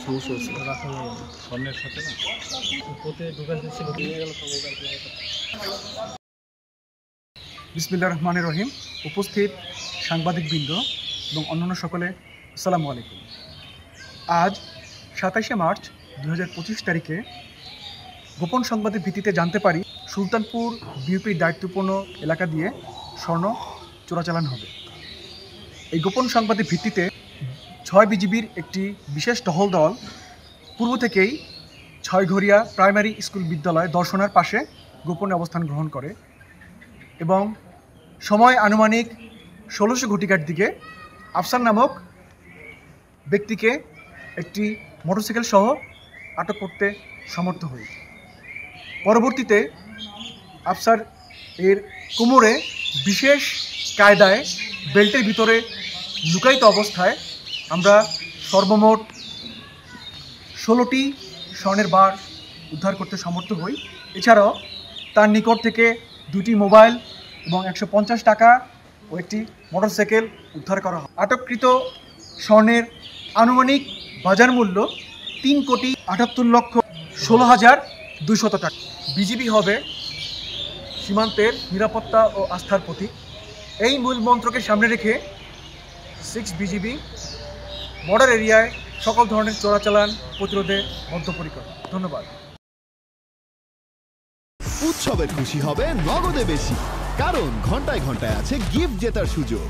সমস্যা হচ্ছে স্বর্ণের সাথে না বিসমিল্লাহির রহমানির রহিম। উপস্থিত সাংবাদিকবৃন্দ এবং অন্যান্য সকলে আসসালামু আলাইকুম। আজ ২৭শে মার্চ ২০২৫ তারিখে গোপন সংবাদের ভিত্তিতে জানতে পারি সুলতানপুর বিউপির দায়িত্বপূর্ণ এলাকা দিয়ে স্বর্ণ চোরাচালান হবে। এই গোপন সংবাদের ভিত্তিতে ৬ বিজিবির একটি বিশেষ টহল দল পূর্ব থেকেই ছয়ঘরিয়া প্রাইমারি স্কুল বিদ্যালয় দর্শনার পাশে গোপনে অবস্থান গ্রহণ করে এবং সময় আনুমানিক ১৬০০ ঘটিকার দিকে আফসার নামক ব্যক্তিকে একটি মোটরসাইকেল সহ আটক করতে সমর্থ হই। পরবর্তীতে আফসার এর কোমরে বিশেষ কায়দায় বেল্টের ভিতরে লুকায়িত অবস্থায় আমরা সর্বমোট ১৬টি স্বর্ণের বার উদ্ধার করতে সমর্থ হই। এছাড়াও তার নিকট থেকে 2টি মোবাইল এবং ১৫০ টাকা ও একটি মোটরসাইকেল উদ্ধার করা হয়। আটককৃত স্বর্ণের আনুমানিক বাজার মূল্য ৩,৭৮,১৬,২০০ টাকা। বিজিবি হবে সীমান্তের নিরাপত্তা ও আস্থার প্রতীক। এই মূল মন্ত্রকে সামনে রেখে 6 বিজিবি বর্ডার এরিয়ায় সকল ধরনের চোরাচালান প্রতিরোধে বদ্ধপরিকর। ধন্যবাদ। উৎসবের খুশি হবে নগদে বেশি, কারণ ঘন্টায় ঘন্টায় আছে গিফট জেতার সুযোগ।